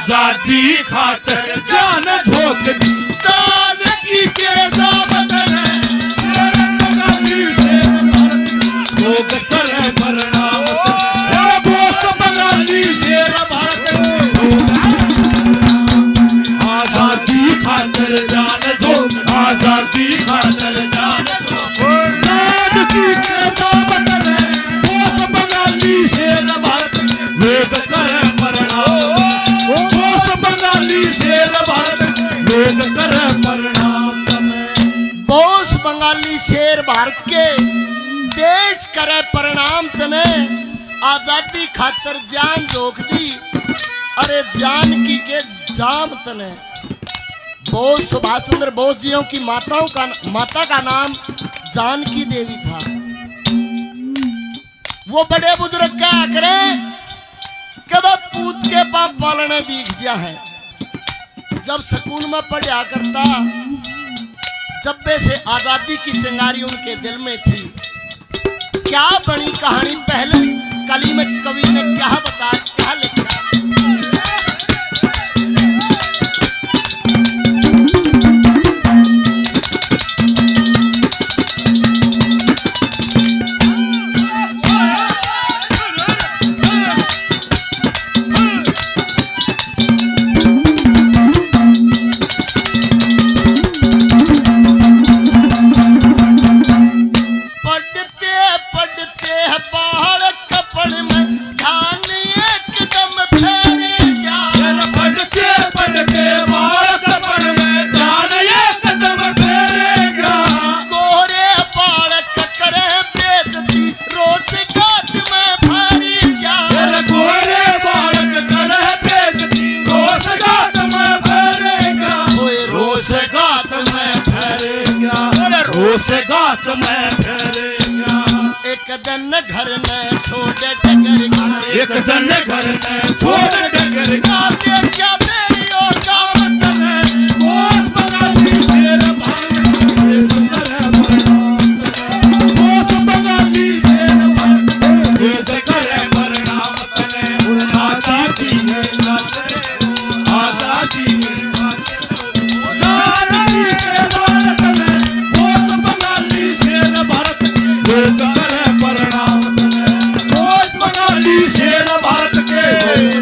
आजादी खातर जान झोंक दी, जानकी के दामन में शेर बंगाली शेर भारत लोग करे प्रणाम, बोस बंगाली शेर भारत आजादी खातर जान झोंक, आजादी खातर जान झोंक, जानकी के दामन में बोस बंगाली शेर भारत लोग करे प्रणाम, बोस बंगाली शेर भारत लोग करे प्रणाम तने। बोस बंगाली शेर भारत के देश करे प्रणाम तने, आजादी खातर जान झोंक दी, अरे जानकी के जाम तने। बोस सुभाष चंद्र बोस जियों की माता का नाम जानकी देवी था। वो बड़े बुजुर्ग क्या करे कि वह पूत के पाप पालने दीख जा है। जब स्कूल में पढ़ा करता, जब्बे से आजादी की चिंगारी उनके दिल में थी। क्या बनी कहानी, पहले कली में कवि ने क्या बताया, क्या लिखा। गात में फैलेगा, एक दिन घर न छोड़ डगर, एक दिन घर न छोड़ डगर, क्या तेरी और दावत में बोस बंगाली शेर भारत ये सुंदर प्रणाम, बोस बंगाली शेर भारत ये सुंदर प्रणाम तने। आजादी के खातिर, आजादी के खातिर जानकी के भारत में बोस बंगाली शेर भारत लोग करे प्रणाम तने, बोस बंगाली शेर भारत के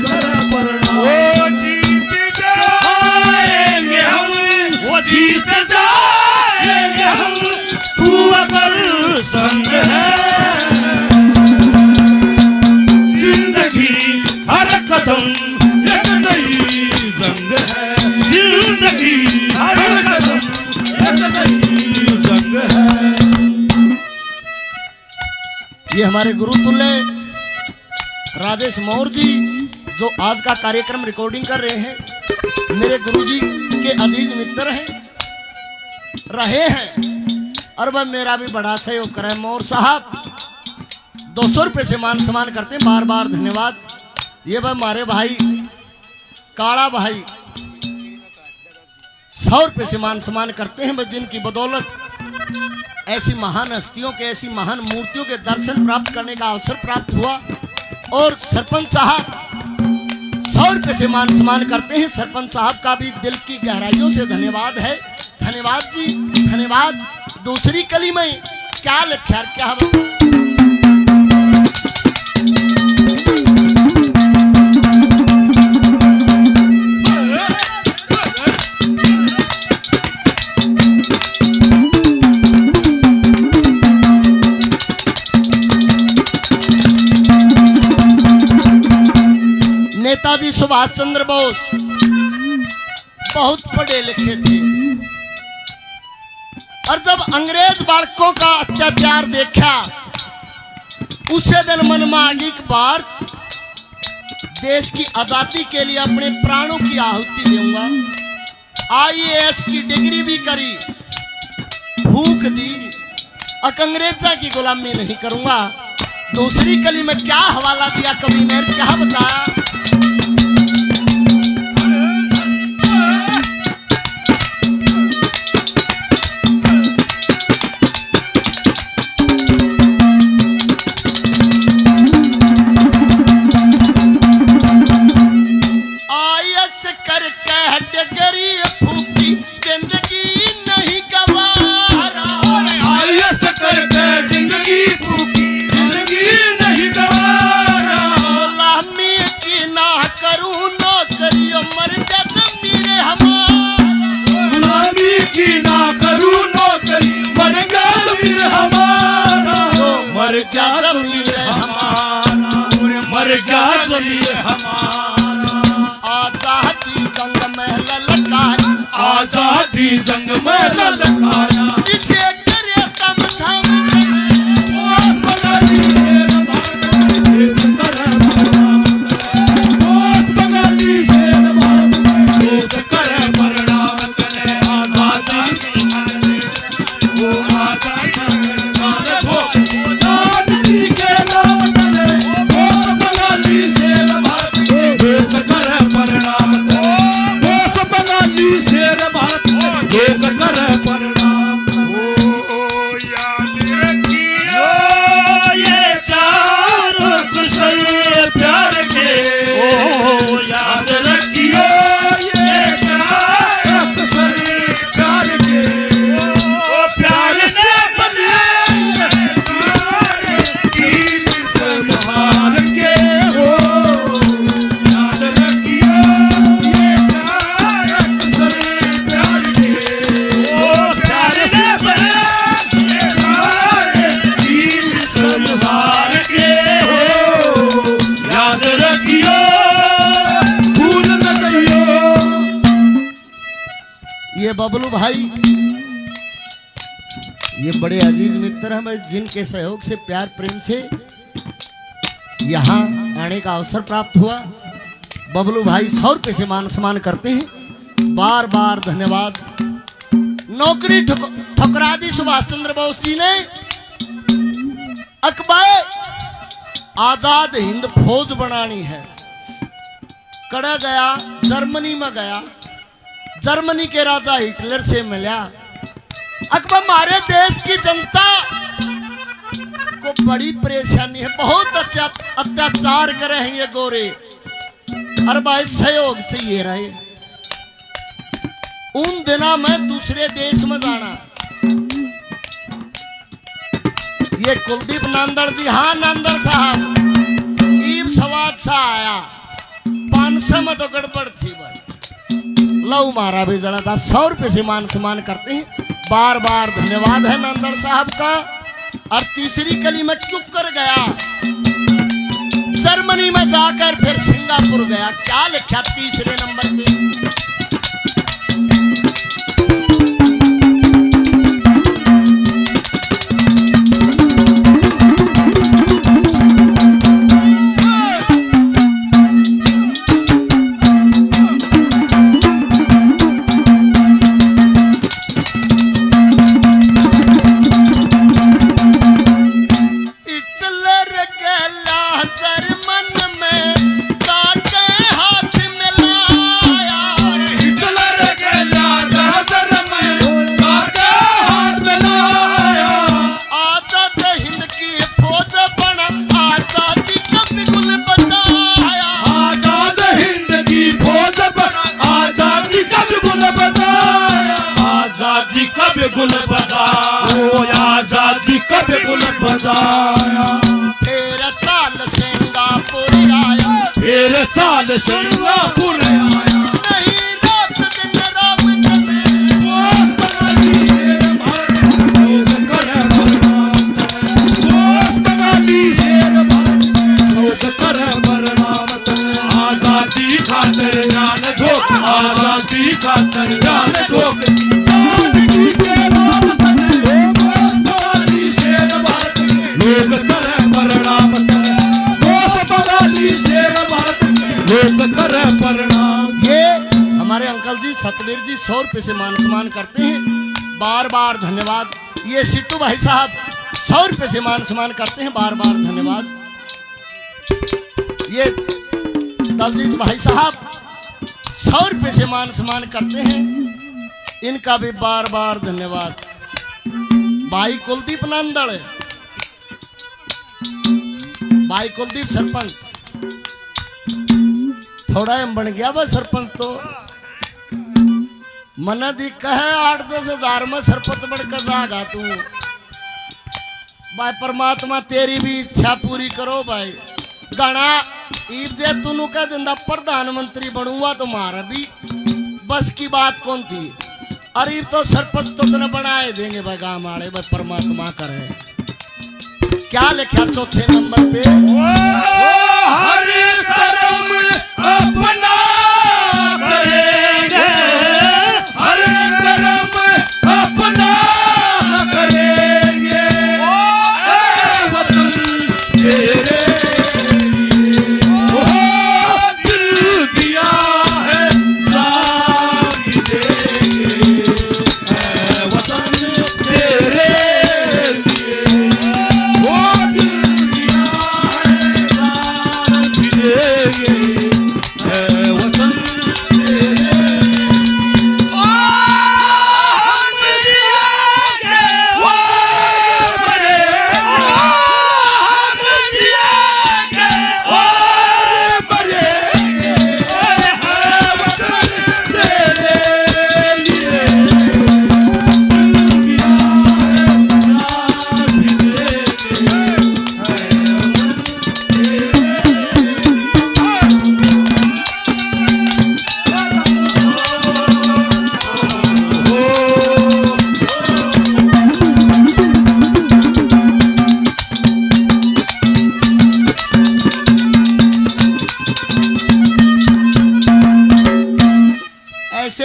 करे प्रणाम। वो जीत जाएंगे हम, वो जीत जाएंगे हम, तू अगर संग है, जिंदगी हर कदम एक नई जंग है, जिंदगी हर कदम एक नई जंग है। ये हमारे गुरु तुल्य राजेश मौर्य जी जो आज का कार्यक्रम रिकॉर्डिंग कर रहे हैं, मेरे गुरुजी के अजीज मित्र हैं, रहे हैं, और वह मेरा भी बड़ा सहयोग करे। मौर्य साहब 200 रुपये से मान सम्मान करते हैं, बार बार धन्यवाद। ये वह हमारे भाई काला भाई 100 रुपये से मान सम्मान करते हैं, बस जिनकी बदौलत ऐसी महान हस्तियों के, ऐसी महान मूर्तियों के दर्शन प्राप्त करने का अवसर प्राप्त हुआ। और सरपंच साहब 100 रुपये से मान सम्मान करते हैं, सरपंच साहब का भी दिल की गहराइयों से धन्यवाद है। धन्यवाद जी, धन्यवाद। दूसरी कली में क्या लिखा, क्या नेताजी सुभाष चंद्र बोस बहुत पढ़े लिखे थे, और जब अंग्रेज बालकों का अत्याचार देखा, उसे दिन मन में आ गई कि भारत देश की आजादी के लिए अपने प्राणों की आहुति दूंगा। IAS की डिग्री भी करी, भूख दी, अंग्रेजा की गुलामी नहीं करूंगा। दूसरी कली में क्या हवाला दिया कवि ने, क्या बताया। IAS जा जमीर हमारा, मर जा जमीर हमारा। आजादी जंग में ललकाया, आजादी जंग में ललकाया। पीछे करे तम सम ओस बंगाली शेर भारत देश करे प्रणाम करे। ओस बंगाली शेर भारत देश करे प्रणाम करे। आजादी ओ आजादी जानती के नाम करे। ओस बंगाली शेर भारत देश करे प्रणाम करे। ओस बंगाली शेर भारत देश करे प्रणाम। ओ याद रखियो ये चार कुशल प्यार के। ओ याद रखियो ये चार कुशल प्यार के। ओ प्यार से बने सारे गीत संसार के। ओ याद रखियो ये चार कुशल प्यार के। ओ प्यार से बने सारे गीत संसार के। ओ याद रखियो भूल न जाइयो। ये बबलू भाई ये बड़े अजीज मित्र हैं भाई, जिनके सहयोग से प्यार प्रेम से यहाँ आने का अवसर प्राप्त हुआ। बबलू भाई 100 रुपये से मान सम्मान करते हैं, बार बार धन्यवाद। नौकरी ठुकरा दी सुभाष चंद्र बोस जी ने, अकबर आजाद हिंद फौज बनानी है। कड़ा गया, जर्मनी में गया, जर्मनी के राजा हिटलर से मिला। अकबर हमारे देश की जनता को बड़ी परेशानी है, बहुत अत्याचार करे हैं ये गोरे, और भाई सहयोग चाहिए रहे। उन दिनों में दूसरे देश में जाना, ये कुलदीप नांदड़ जी, हाँ नांदड़ साहब, ईब सवाद सा आया 500 में तो गड़बड़ थी भाई। लव मारा भी जड़ा था। 100 रुपये से मान सम्मान करते हैं, बार बार धन्यवाद है नांदड़ साहब का। और तीसरी कली में क्यों कर गया, जर्मनी में जाकर फिर सिंगापुर गया। क्या लिखा तीसरे नंबर पे, गुल बजाया। ओ आजादी कब गुल बजाया। फिर चाल सिंगापुर आया, फिर चाल सिंगापुर आया। नहीं रात दिन राम जमे, ओस बंगाली शेर भारत देश करे प्रणाम करे। ओस बंगाली शेर भारत देश करे प्रणाम करे। आजादी खातिर जान झोंक, आजादी खातिर जान झोंक। जानकी के नाम करे। ओस बंगाली शेर भारत लोग करे प्रणाम करे। ओस बंगाली शेर भारत लोग करे प्रणाम। ये हमारे अंकल जी सतवीर जी 100 रुपये से मान सम्मान करते हैं, बार बार धन्यवाद। ये सिट्टू भाई साहब 100 रुपये से मान सम्मान करते हैं, बार बार धन्यवाद। ये दलजीत भाई साहब 100 रुपये से मान सम्मान करते हैं, इनका भी बार बार धन्यवाद। भाई कुलदीप नंदड़, भाई कुलदीप सरपंच, थोड़ा एम बन गया बस सरपंच तो मन दिख है 8-10 हजार में सरपंच बढ़कर जागा तू। भाई परमात्मा तेरी भी इच्छा पूरी करो भाई। गणा ईब जे तुनु का दिंदा प्रधानमंत्री बनूंगा तो मारा भी बस की बात कौन थी। अरे तो सरपंच तो तने बनाए देंगे भाई गाँव वाले, भाई परमात्मा करे। क्या लिखा चौथे नंबर पे? हर कर्म अपना करेंगे, हर कर्म अपना करेंगे, वतन तेरे दिल दिया है जान भी देंगे, वतन तेरे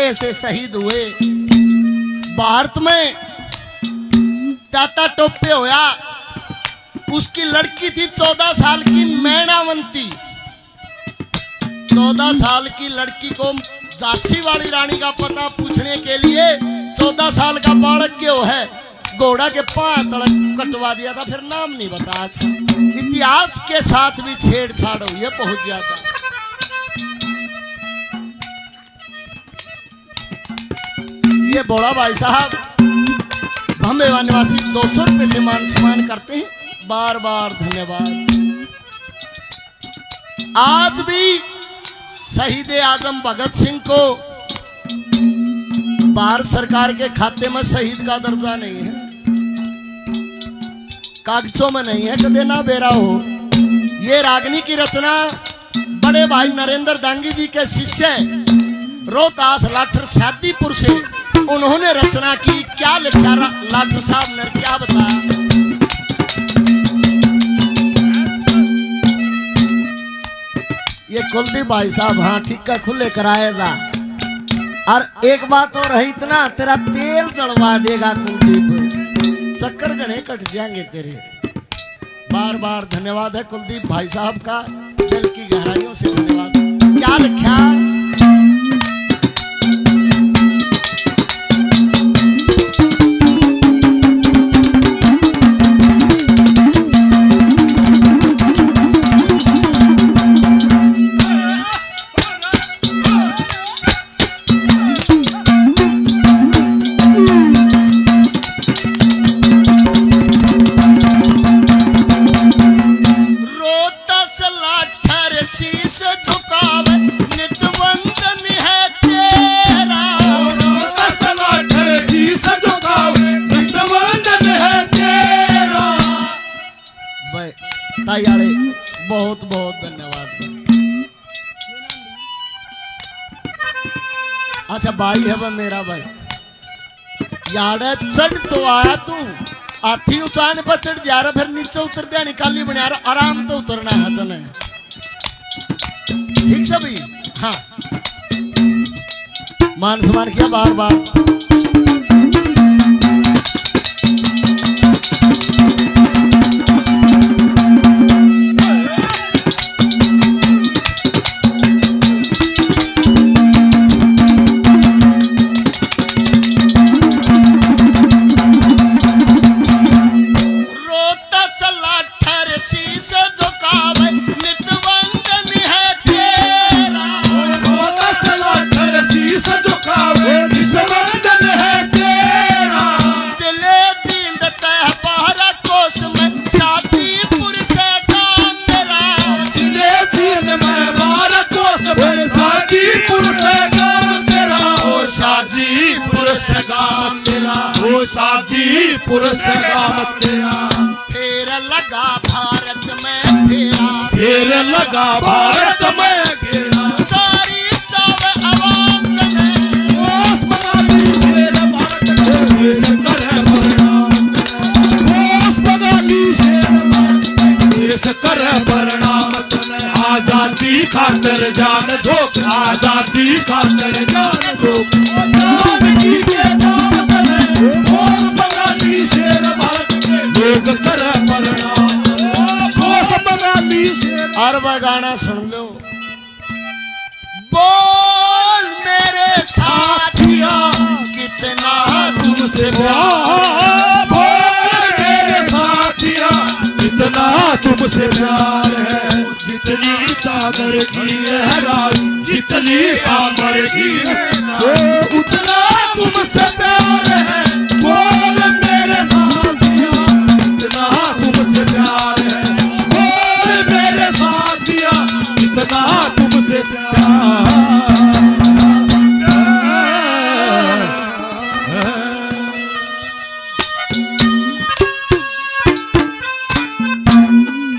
ऐसे शहीद हुए। भारत में ताता टोपे होया, उसकी लड़की थी 14 साल की मैनावंती। 14 साल की लड़की को झांसी वाली रानी का पता पूछने के लिए 14 साल का बालक क्यों है, घोड़ा के पांव तड़क कटवा दिया था, फिर नाम नहीं बताया था। इतिहास के साथ भी छेड़छाड़ हुई है बहुत ज्यादा। ये बोड़ा भाई साहब भंबेवा निवासी 200 रुपए से मान सम्मान करते हैं, बार बार धन्यवाद। आज भी शहीद आजम भगत सिंह को भारत सरकार के खाते में शहीद का दर्जा नहीं है, कागजों में नहीं है, कदे ना बेरा हो। ये रागनी की रचना बड़े भाई नरेंद्र दांगी जी के शिष्य रोहतास लाठर शादीपुर से उन्होंने रचना की। क्या लिखा लाठर साहब ने, क्या बताया? ये कुलदीप भाई साहब, हाँ ठीक का खुले कराएगा। और एक बात और है, इतना तेरा तेल चढ़वा देगा कुलदीप, चक्कर गणे कट जाएंगे तेरे। बार बार धन्यवाद है कुलदीप भाई साहब का, दिल की गहराइयों से धन्यवाद। क्या लिखा? बहुत बहुत धन्यवाद। अच्छा भाई है वह मेरा भाई, यार चढ़ तो आया तू, हाथी उचाने पर चढ़ जा रहा, फिर नीचे उतर दिया, निकाली बना रहा, आराम तो उतरना है तने, ठीक सभी? हाँ मान सम्मान किया बार बार। शादीपुर से गाँव तेरा, फेर लगा भारत में फेरा, फेर लगा भारत में घेरा, सारी चाव आवाम ने ओस बंगाली शेर भारत के, कर बरनाम ओस बंगाली शेर। खातर जान झोंक, आजादी खातर जान झोंक। ओ जानकी के जान तले बोस बंगाली शेर भारत के लोग करे प्रणाम। ओ बोस बंगाली शेर। और वह गाना सुन लो। बोल मेरे साथिया कितना तुमसे प्यार, बोल मेरे साथिया कितना तुमसे प्यार है। जितनी सागर की गहराई, जितनी सागर की गहराई,